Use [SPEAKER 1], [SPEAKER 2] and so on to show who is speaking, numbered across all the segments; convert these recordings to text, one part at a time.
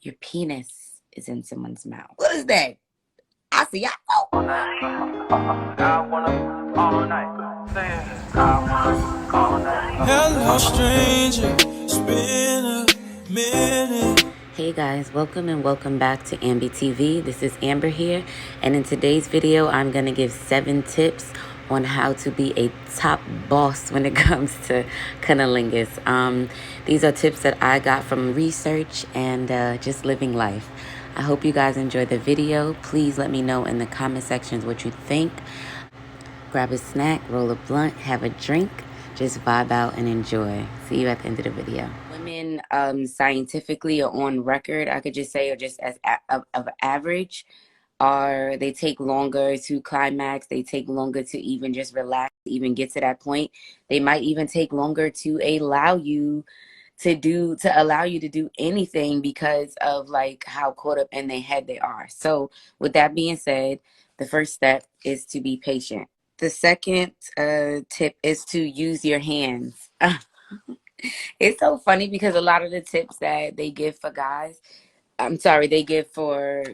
[SPEAKER 1] your penis is in someone's mouth. What is that? I see y'all. All
[SPEAKER 2] Hello, stranger. It's been a minute.
[SPEAKER 1] Hey guys, welcome and welcome back to Ambi TV. This is Amber here, and in today's video, I'm gonna give 7 tips on how to be a top boss when it comes to cunnilingus. These are tips that I got from research and just living life. I hope you guys enjoyed the video. Please let me know in the comment sections what you think. Grab a snack, roll a blunt, have a drink, just vibe out and enjoy. See you at the end of the video. Women scientifically or on record, I could just say, or just as of average, are they take longer to climax. They take longer to even just relax, even get to that point. They might even take longer to allow you to do anything because of like how caught up in their head they are. So with that being said, the first step is to be patient. The second tip is to use your hands. It's so funny because a lot of the tips that they give for guys, they give for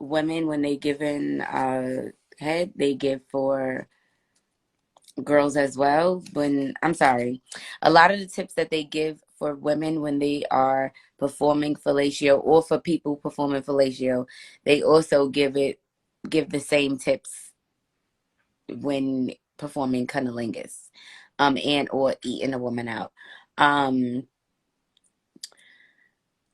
[SPEAKER 1] women when they give in head, they give for girls as well. A lot of the tips that they give for women when they are performing fellatio, or for people performing fellatio, they also give the same tips when performing cunnilingus, and or eating a woman out.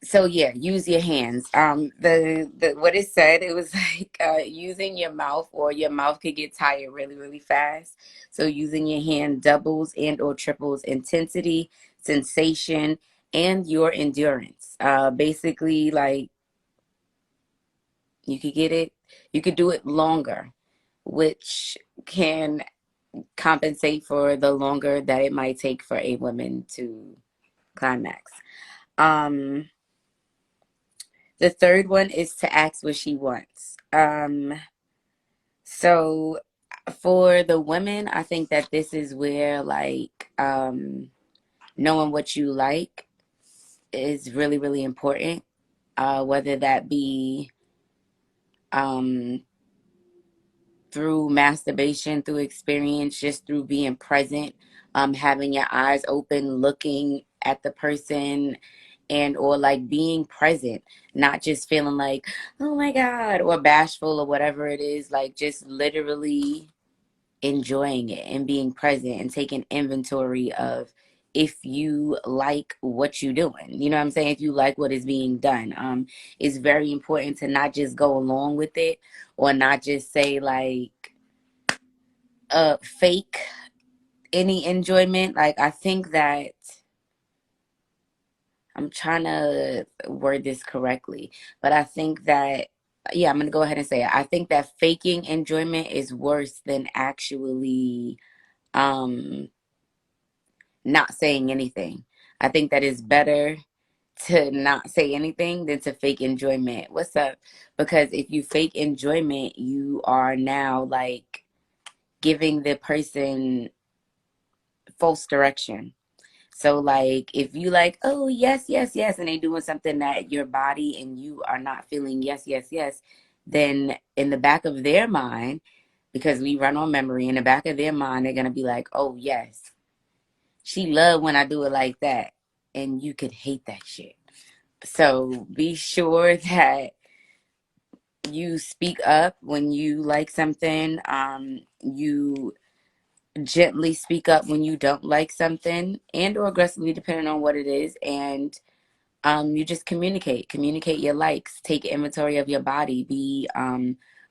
[SPEAKER 1] So yeah, use your hands. The what it said, it was like using your mouth, or your mouth could get tired really, really fast. So using your hand doubles and or triples intensity, sensation, and your endurance. Basically, like you could do it longer, which can compensate for the longer that it might take for a woman to climax. The third one is to ask what she wants. So for the women, I think that this is where like knowing what you like is really, really important. Whether that be through masturbation, through experience, just through being present, having your eyes open, looking at the person, and or like being present, not just feeling like, oh my God, or bashful or whatever it is, like just literally enjoying it and being present and taking inventory of if you like what you're doing. You know what I'm saying? If you like what is being done. It's very important to not just go along with it, or not just say like fake any enjoyment. Like I think that I'm trying to word this correctly, but I think that, yeah, I'm going to go ahead and say it. I think that faking enjoyment is worse than actually um, not saying anything. I think that it's better to not say anything than to fake enjoyment. What's up? Because if you fake enjoyment, you are now like giving the person false direction. So like if you like, oh yes, yes, yes, and they doing something that your body and you are not feeling yes, yes, yes, then in the back of their mind, because we run on memory, in the back of their mind, they're gonna be like, oh yes, she love when I do it like that. And you could hate that shit. So be sure that you speak up when you like something. You gently speak up when you don't like something, and or aggressively, depending on what it is. And you just communicate your likes, take inventory of your body, be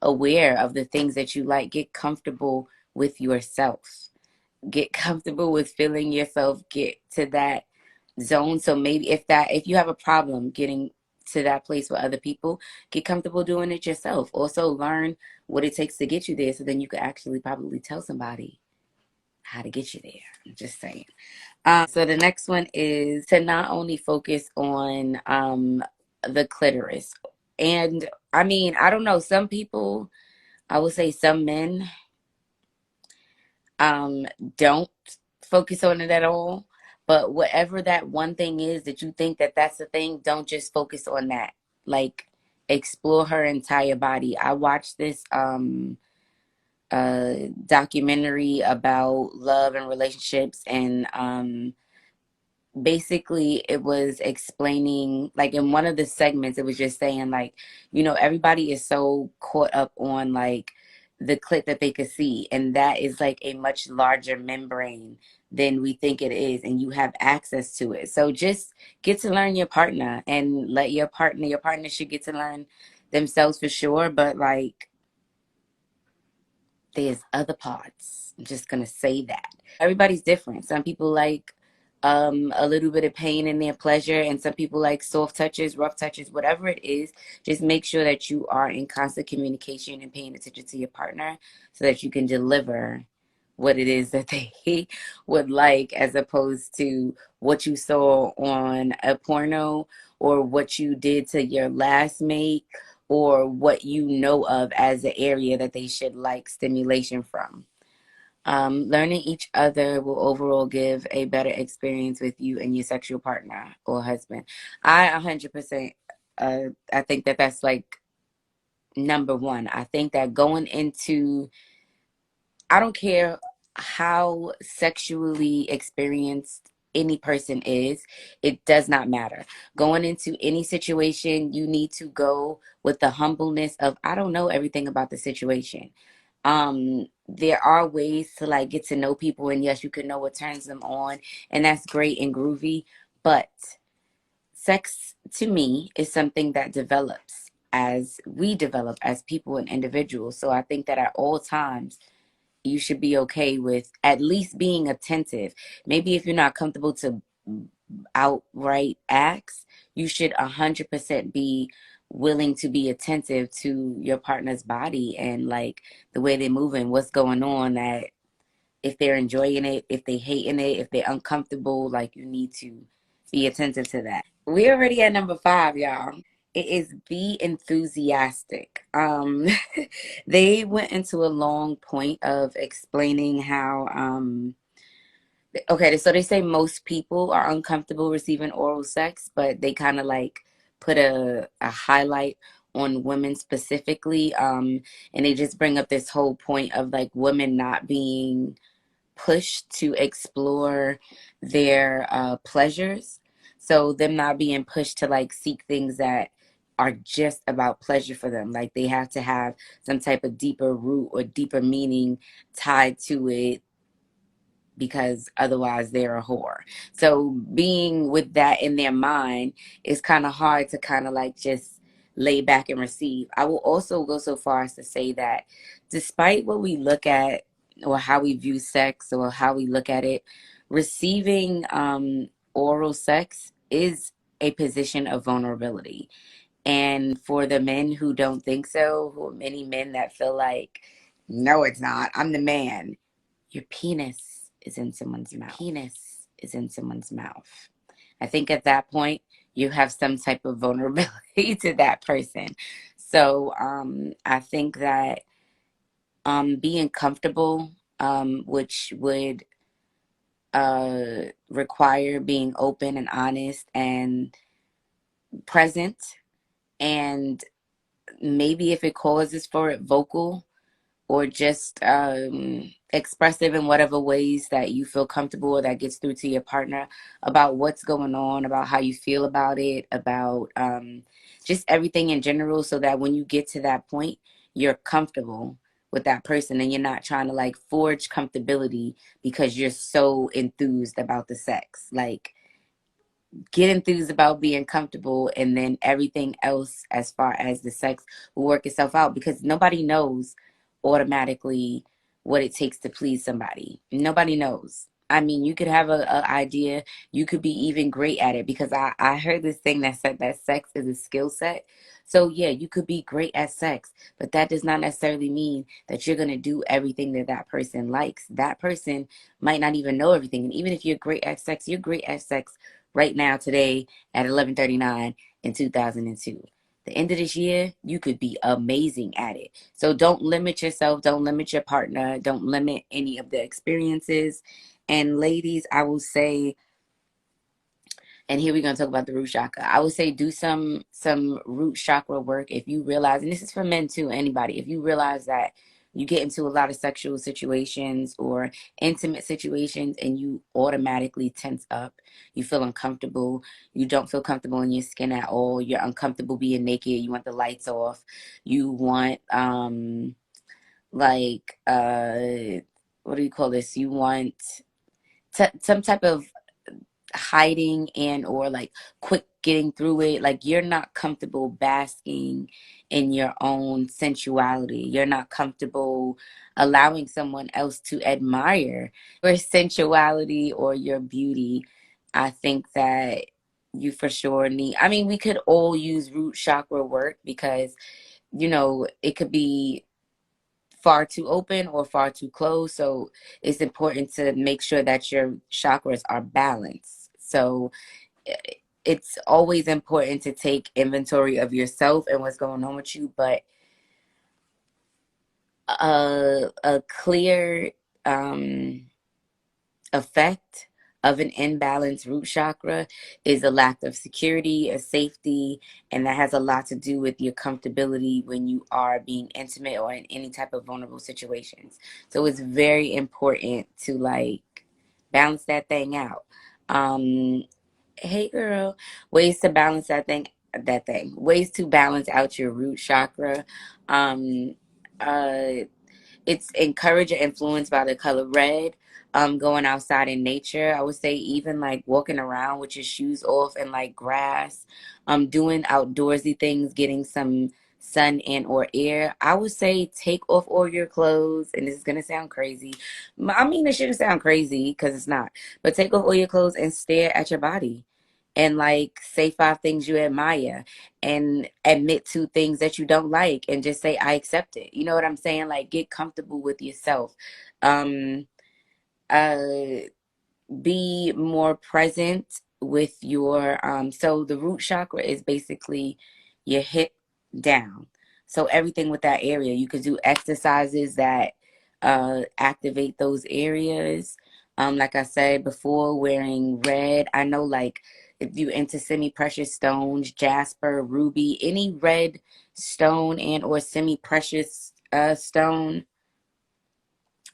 [SPEAKER 1] aware of the things that you like, get comfortable with yourself, get comfortable with feeling yourself, get to that zone. So maybe if you have a problem getting to that place with other people, get comfortable doing it yourself. Also learn what it takes to get you there, so then you could actually probably tell somebody how to get you there. I'm just saying. So the next one is to not only focus on the clitoris. And I mean, I don't know, some people, I would say some men um don't focus on it at all. But whatever that one thing is that you think that that's the thing, don't just focus on that. like explore her entire body. I watched this documentary about love and relationships, and basically it was explaining, like in one of the segments it was just saying, like, everybody is so caught up on like the clip that they could see, and that is like a much larger membrane than we think it is, and you have access to it. So just get to learn your partner, and let your partner should get to learn themselves for sure, but like there's other parts. I'm just gonna say that. Everybody's different. Some people like a little bit of pain in their pleasure, and some people like soft touches, rough touches, whatever it is. Just make sure that you are in constant communication and paying attention to your partner so that you can deliver what it is that they would like, as opposed to what you saw on a porno, or what you did to your last mate, or what you know of as an area that they should like stimulation from. Learning each other will overall give a better experience with you and your sexual partner or husband. I 100%, I think that that's like number one. I think that going into, I don't care how sexually experienced any person is, it does not matter. Going into any situation, you need to go with the humbleness of, I don't know everything about the situation. There are ways to like get to know people, and yes, you can know what turns them on, and that's great and groovy, but sex to me is something that develops as we develop as people and individuals. So I think that at all times you should be okay with at least being attentive. Maybe if you're not comfortable to outright acts, you should 100% be willing to be attentive to your partner's body and like the way they're moving, what's going on, that if they're enjoying it, if they hating it, if they're uncomfortable, like you need to be attentive to that. We're already at number 5, y'all. It is be enthusiastic. They went into a long point of explaining how okay, so they say most people are uncomfortable receiving oral sex, but they kind of like put a highlight on women specifically. And they just bring up this whole point of like women not being pushed to explore their pleasures. So them not being pushed to like seek things that are just about pleasure for them. Like they have to have some type of deeper root or deeper meaning tied to it, because otherwise they're a whore. So being with that in their mind is kind of hard to kind of like just lay back and receive. I will also go so far as to say that despite what we look at or how we view sex or how we look at it, receiving oral sex is a position of vulnerability. And for the men who don't think so, who are many men that feel like, no, it's not, I'm the man, your penis is in someone's mouth. Penis is in someone's mouth. I think at that point you have some type of vulnerability to that person. So I think that being comfortable, which would require being open and honest and present, and maybe if it causes for it, vocal, or just expressive in whatever ways that you feel comfortable or that gets through to your partner about what's going on, about how you feel about it, about just everything in general, so that when you get to that point, you're comfortable with that person and you're not trying to like forge comfortability because you're so enthused about the sex. Like, get enthused about being comfortable, and then everything else as far as the sex will work itself out, because nobody knows automatically what it takes to please somebody. Nobody knows. I mean, you could have a idea, you could be even great at it, because I heard this thing that said that sex is a skill set. So yeah, you could be great at sex, but that does not necessarily mean that you're going to do everything that that person likes. That person might not even know everything, and even if you're great at sex, you're great at sex right now, today, at 11:39 in 2002. The end of this year, you could be amazing at it. So don't limit yourself. Don't limit your partner. Don't limit any of the experiences. And ladies, I will say And here we're gonna talk about the root chakra. I would say do some root chakra work if you realize, and this is for men too, anybody, if you realize that you get into a lot of sexual situations or intimate situations and you automatically tense up, you feel uncomfortable, you don't feel comfortable in your skin at all, you're uncomfortable being naked, you want the lights off, you want like what do you call this? You want some type of hiding and or like quick getting through it, like you're not comfortable basking in your own sensuality, you're not comfortable allowing someone else to admire your sensuality or your beauty. I think that you for sure need, I mean, we could all use root chakra work because it could be far too open or far too closed. So it's important to make sure that your chakras are balanced. So it's always important to take inventory of yourself and what's going on with you, but a clear um, effect of an imbalanced root chakra is a lack of security, a safety, and that has a lot to do with your comfortability when you are being intimate or in any type of vulnerable situations. So it's very important to like balance that thing out. Um, hey girl, ways to balance ways to balance out your root chakra. Um, uh, it's encouraged or influenced by the color red. Going outside in nature, I would say even like walking around with your shoes off and like grass, doing outdoorsy things, getting some sun and or air. I would say take off all your clothes, and this is gonna sound crazy. I mean, it shouldn't sound crazy because it's not, but take off all your clothes and stare at your body and like say 5 things you admire and admit to things that you don't like and just say I accept it. You know what I'm saying? Like get comfortable with yourself. Um uh be more present with your so the root chakra is basically your hip down, so everything with that area you could do exercises that activate those areas. Like I said before, wearing red, I know, like if you into semi-precious stones, jasper, ruby, any red stone and or semi-precious stone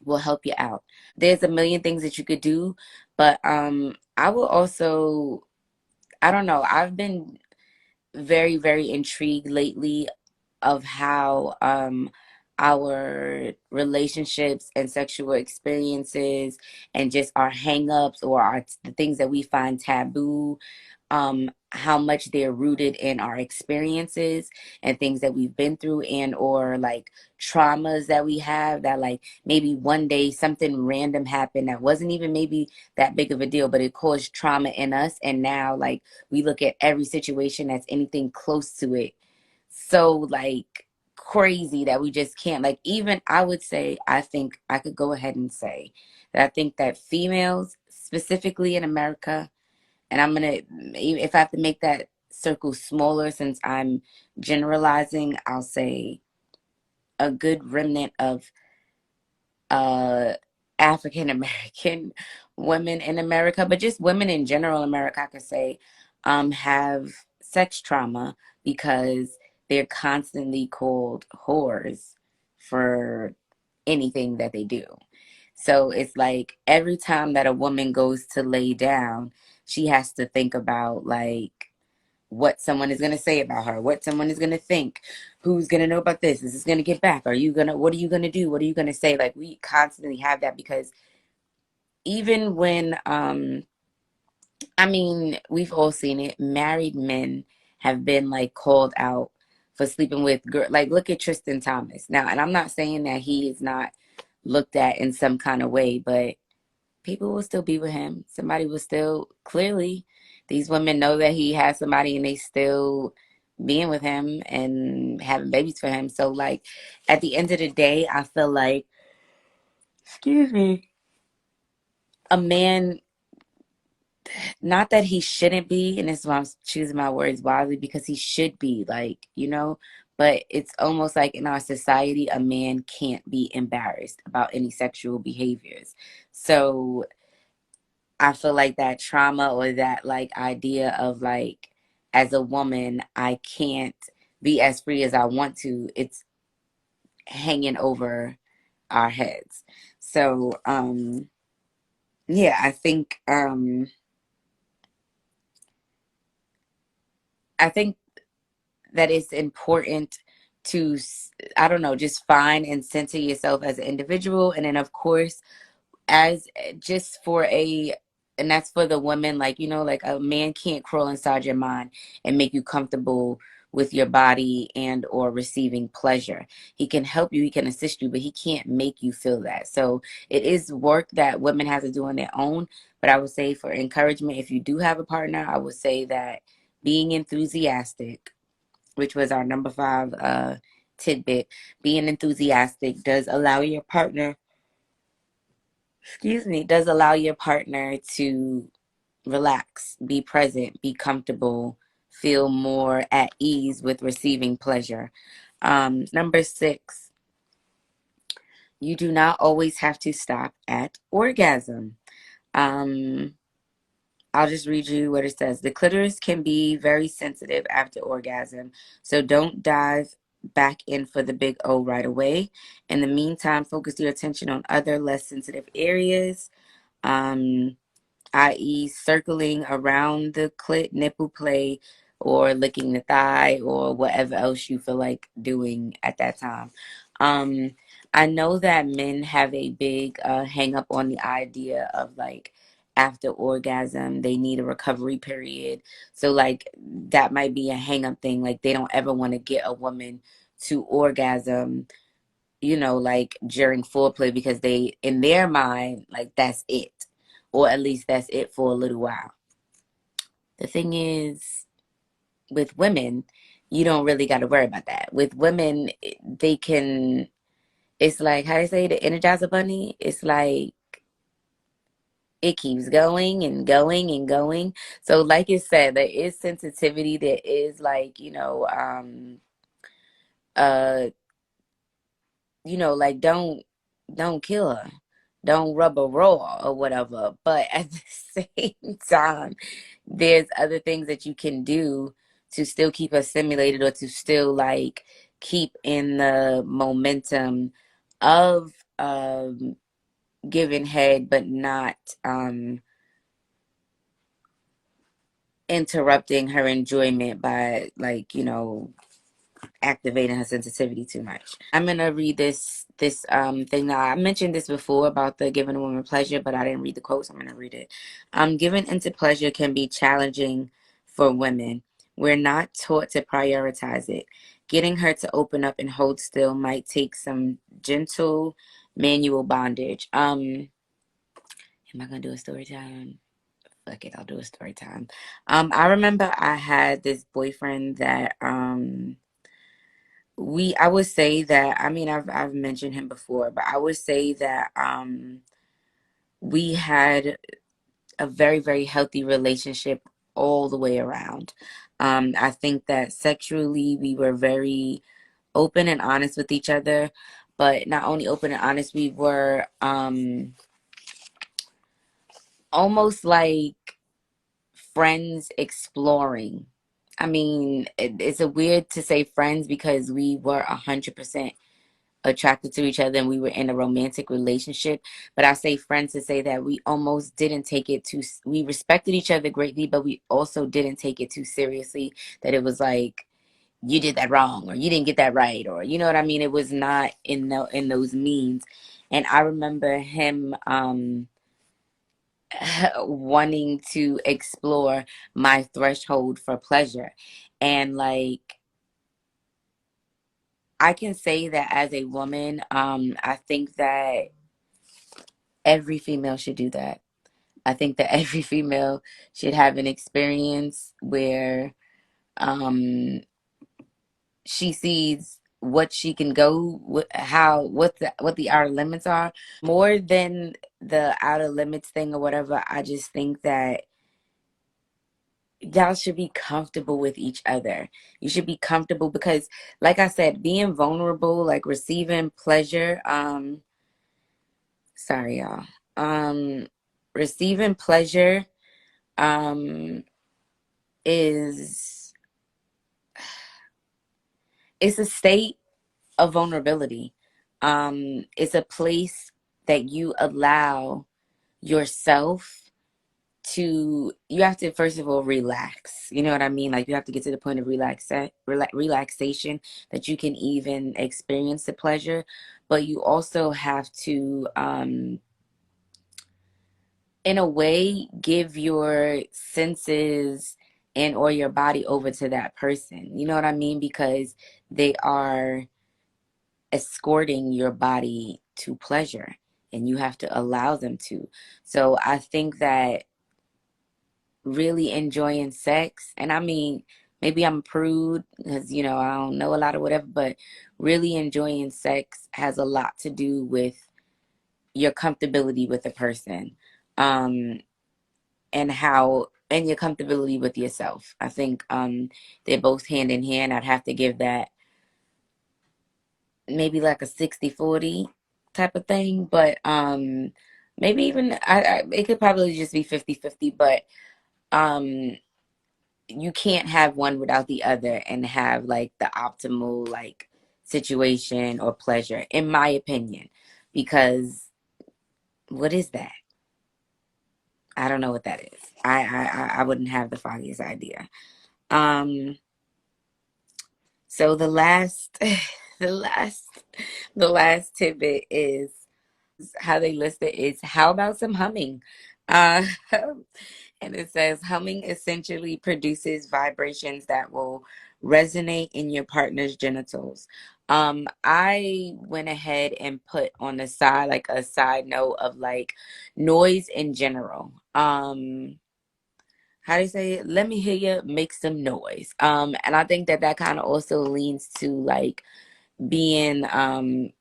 [SPEAKER 1] will help you out. There's a million things that you could do, but I will also, I don't know, I've been very, very intrigued lately of how our relationships and sexual experiences and just our hangups or the things that we find taboo, how much they're rooted in our experiences and things that we've been through and or like traumas that we have, that like maybe one day something random happened that wasn't even maybe that big of a deal, but it caused trauma in us, and now like we look at every situation that's anything close to it so like crazy that we just can't, like, even I would say, I think I could go ahead and say that I think that females specifically in America, and I'm gonna, if I have to make that circle smaller since I'm generalizing, I'll say a good remnant of uh African American women in America, but just women in general in America, I could say, have sex trauma because they're constantly called whores for anything that they do. So it's like every time that a woman goes to lay down, she has to think about like what someone is going to say about her, what someone is going to think, who's going to know about this, is this going to get back, are you going to, what are you going to do, what are you going to say? Like we constantly have that because even when I mean, we've all seen it, married men have been like called out for sleeping with girl, like look at Tristan Thompson now, and I'm not saying that he is not looked at in some kind of way, but people will still be with him. Somebody will still, clearly, these women know that he has somebody and they still being with him and having babies for him. So, like, at the end of the day, I feel like, excuse me, a man, not that he shouldn't be, and this is why I'm choosing my words wisely, because he should be, like, but it's almost like in our society, a man can't be embarrassed about any sexual behaviors. So, I feel like that trauma or that like idea of like as a woman I can't be as free as I want to, it's hanging over our heads. So yeah, I think that it's important to I don't know, just find and center yourself as an individual, and then of course as just for a and that's for the women, like you know, like a man can't crawl inside your mind and make you comfortable with your body and or receiving pleasure. He can help you, he can assist you, but he can't make you feel that. So it is work that women have to do on their own. But I would say for encouragement, if you do have a partner, I would say that being enthusiastic, which was our number 5 tidbit, being enthusiastic does allow your partner, does allow your partner to relax, be present, be comfortable, feel more at ease with receiving pleasure. Number 6, you do not always have to stop at orgasm. Um, I'll just read you what it says. The clitoris can be very sensitive after orgasm, so don't dive back in for the big O right away. In the meantime, focus your attention on other less sensitive areas. Um, i.e., circling around the clit, nipple play, or licking the thigh, or whatever else you feel like doing at that time. Um, I know that men have a big hang up on the idea of like after orgasm, they need a recovery period. So, like, that might be a hang up thing. Like, they don't ever want to get a woman to orgasm, you know, like during foreplay because they, in their mind, like that's it. Or at least that's it for a little while. The thing is, with women, you don't really got to worry about that. With women, they can, it's like, how they say, the Energizer Bunny? It's like, it keeps going and going and going. So, like you said, there is sensitivity. There is like, uh, like don't kill her, don't rub her raw or whatever. But at the same time, there's other things that you can do to still keep her stimulated or to still like keep in the momentum of giving head, but not interrupting her enjoyment by like activating her sensitivity too much. I'm gonna read this thing now. I mentioned this before about the giving a woman pleasure, but I didn't read the quote, so I'm gonna read it. Giving into pleasure can be challenging for women. We're not taught to prioritize it. Getting her to open up and hold still might take some gentle manual bondage. Am I gonna do a story time? Fuck it, I'll do a story time. I remember I had this boyfriend that I would say that, I mean, I've mentioned him before, but I would say that we had a very, very healthy relationship all the way around. I think that sexually we were very open and honest with each other, but not only open and honest, we were almost like friends exploring. I mean, it's a weird to say friends because we were 100% attracted to each other and we were in a romantic relationship. But I say friends to say that we almost didn't take it too, we respected each other greatly, but we also didn't take it too seriously, that it was like, you did that wrong or you didn't get that right, or you know what I mean? It was not in those means. And I remember him wanting to explore my threshold for pleasure. And like, I can say that as a woman, I think that every female should do that. I think that every female should have an experience where um, she sees what she can go, what the outer limits are. More than the outer limits thing or whatever, I just think that y'all should be comfortable with each other. You should be comfortable because, like I said, being vulnerable, like receiving pleasure. Sorry, y'all. receiving pleasure um is it's a state of vulnerability. It's a place that you allow yourself to, you have to first of all relax. You know what I mean? Like you have to get to the point of relaxation that you can even experience the pleasure, but you also have to in a way give your senses and or your body over to that person. You know what I mean? Because they are escorting your body to pleasure and you have to allow them to. So I think that really enjoying sex, and I mean, maybe I'm a prude because, you know, I don't know a lot of whatever, but really enjoying sex has a lot to do with your comfortability with a person. Um, and how, and your comfortability with yourself. I think they're both hand in hand. I'd have to give that maybe like a 60-40 type of thing, but maybe even it could probably just be 50-50, but um you can't have one without the other and have like the optimal like situation or pleasure, in my opinion, because what is that? I don't know what that is. I wouldn't have the foggiest idea. um so the last the last the last tidbit is how they list it is, how about some humming? Uh, and it says humming essentially produces vibrations that will resonate in your partner's genitals. I went ahead and put on the side like a side note of like noise in general. How do you say it? Let me hear you make some noise. And I think that that kind of also leans to like being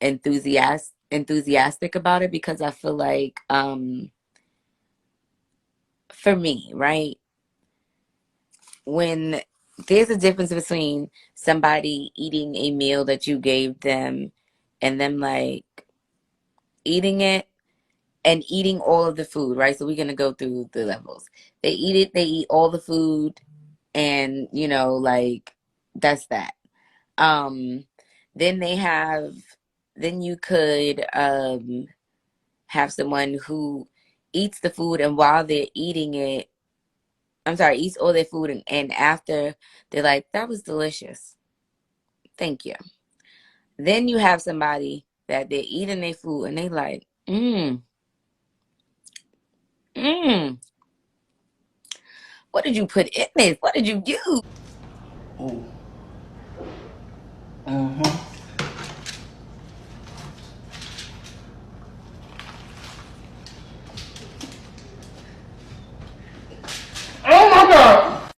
[SPEAKER 1] enthusiastic about it, because I feel like for me, right, when there's a difference between somebody eating a meal that you gave them and them like eating it and eating all of the food, right? So we're gonna go through the levels. They eat it, they eat all the food, and you know, like that's that. Um then they have, then you could have someone who eats the food, and while they're eating it, I'm sorry, eats all their food, and after they're like, that was delicious. Thank you. Then you have somebody that they're eating their food and they like, mmm, what did you put in this? What did you use?
[SPEAKER 2] Oh. Uh-huh. Oh my God.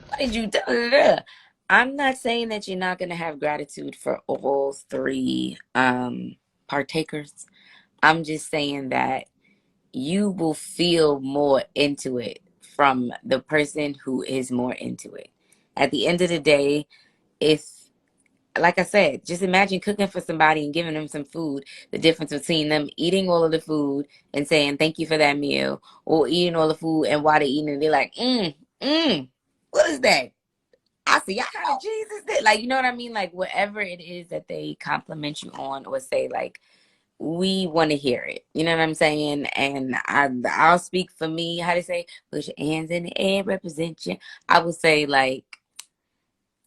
[SPEAKER 1] What did you do? I'm not saying that you're not gonna have gratitude for all three partakers. I'm just saying that you will feel more into it from the person who is more into it. At the end of the day, if, like I said, just imagine cooking for somebody and giving them some food. The difference between them eating all of the food and saying thank you for that meal, or eating all the food and while they're eating it, they're like, what is that? I see, I heard Jesus did. Like, you know what I mean? Like, whatever it is that they compliment you on or say, like, we want to hear it. You know what I'm saying? And I'll speak for me. How to say, put your hands in the air, represent you. I would say like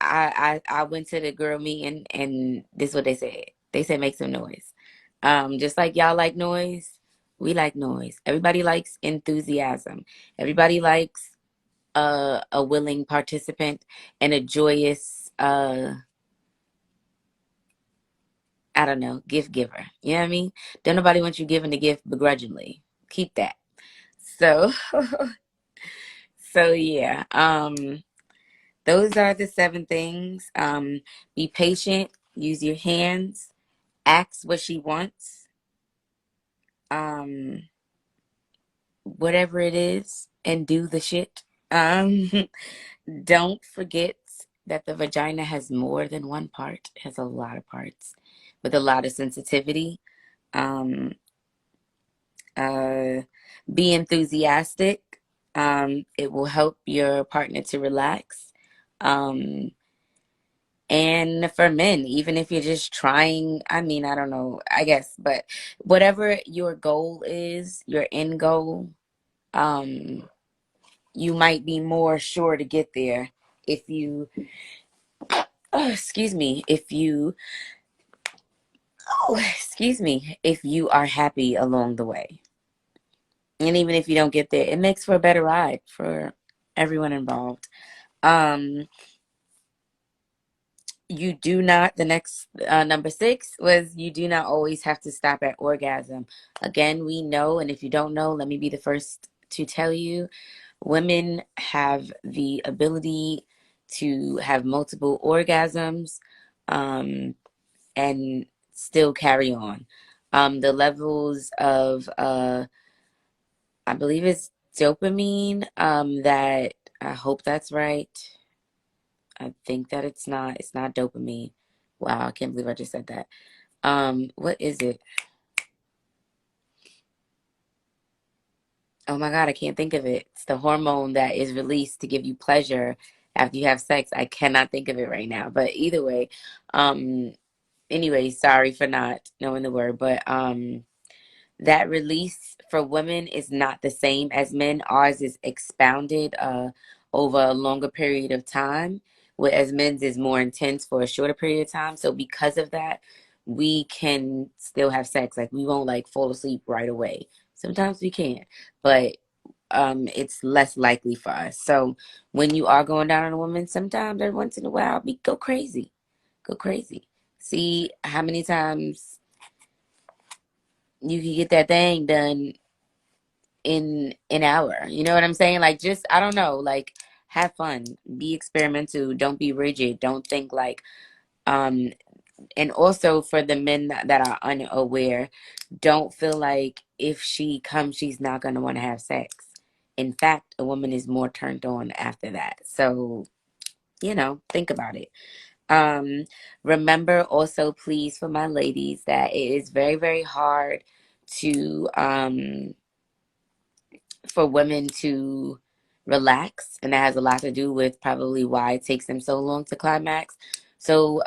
[SPEAKER 1] I went to the girl meeting and this is what they said. They said make some noise. Just like y'all like noise, we like noise. Everybody likes enthusiasm. Everybody likes a willing participant and a joyous I don't know, gift giver. You know what I mean? Don't nobody want you giving the gift begrudgingly. Keep that. So so yeah. Those are the 7 things. Be patient, use your hands, ask what she wants. Um, whatever it is, and do the shit. Um, don't forget that the vagina has more than one part, it has a lot of parts with a lot of sensitivity. Um, uh, Be enthusiastic. It will help your partner to relax. Um, and for men, even if you're just trying, I mean, I don't know, I guess, but whatever your goal is, your end goal, um, you might be more sure to get there if you, oh, excuse me, if you, oh, excuse me, if you are happy along the way. And even if you don't get there, it makes for a better ride for everyone involved. Um, you do not, the next number 6 was you do not always have to stop at orgasm. Again, we know, and if you don't know, let me be the first to tell you, women have the ability to have multiple orgasms, um, and still carry on. The levels of I believe it's dopamine, that, I hope that's right. I think that it's not dopamine. Wow, I can't believe I just said that. What is it? Oh my God, I can't think of it. It's the hormone that is released to give you pleasure after you have sex. I cannot think of it right now. But either way, um, anyway, sorry for not knowing the word, but that release for women is not the same as men. Ours is expounded over a longer period of time, whereas men's is more intense for a shorter period of time. So because of that, we can still have sex. Like we won't like fall asleep right away. Sometimes we can, but it's less likely for us. So when you are going down on a woman, sometimes every once in a while, go crazy, go crazy. See how many times you can get that thing done in an hour. You know what I'm saying? Like just I don't know, like have fun, be experimental, don't be rigid, don't think like um and also for the men that are unaware, don't feel like if she comes she's not going to want to have sex. In fact, a woman is more turned on after that. So, think about it. Um Remember also please for my ladies that it is very very hard to for women to relax, and that has a lot to do with probably why it takes them so long to climax. So,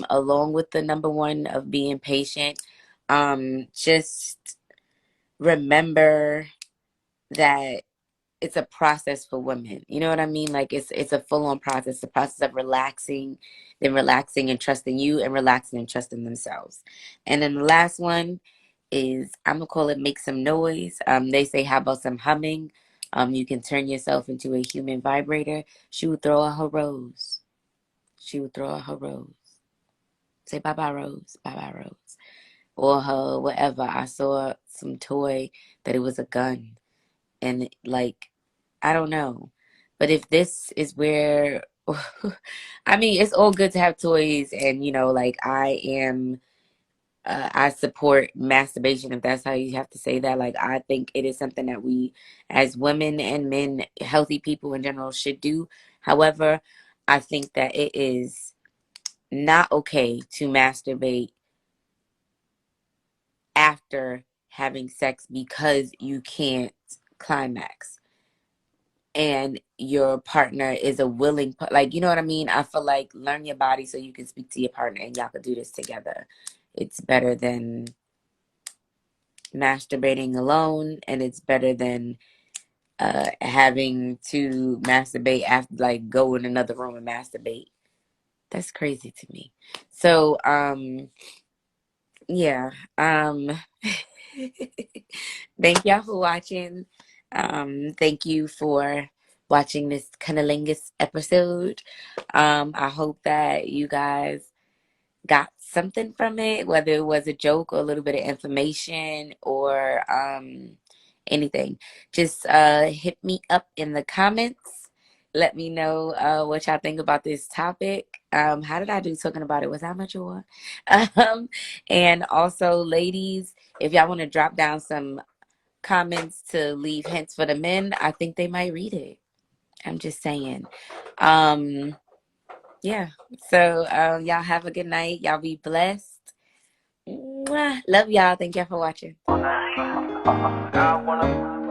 [SPEAKER 1] along with the number one of being patient, just remember that it's a process for women. You know what I mean? Like it's a full on process, the process of relaxing, then relaxing and trusting you, and relaxing and trusting themselves. And then the last one is I'm gonna call it make some noise. They say how about some humming? You can turn yourself into a human vibrator. She would throw out her rose. She would throw out her rose. Say bye bye rose, bye bye rose, or her whatever. I saw some toy that it was a gun, and like I don't know. But if this is where, I mean, it's all good to have toys, and like I support masturbation if that's how you have to say that. Like, I think it is something that we, as women and men, healthy people in general, should do. However, I think that it is not okay to masturbate after having sex because you can't climax and your partner is a willing like you know what I mean. I feel like learn your body so you can speak to your partner and y'all can do this together. It's better than masturbating alone, and it's better than having to masturbate after, like, go in another room and masturbate. That's crazy to me. So yeah, thank y'all for watching. Thank you for watching this Cunnilingus episode. I hope that you guys got something from it, whether it was a joke or a little bit of information or anything. Just hit me up in the comments. Let me know what y'all think about this topic. How did I do talking about it? Was that much or and also, ladies, if y'all want to drop down some comments to leave hints for the men, I think they might read it. I'm just saying. Um, yeah. So y'all have a good night. Y'all be blessed. Mwah. Love y'all. Thank y'all for watching.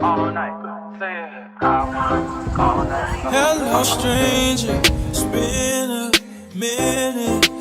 [SPEAKER 2] all night. Say it, all night. Hello, stranger. It's been a minute.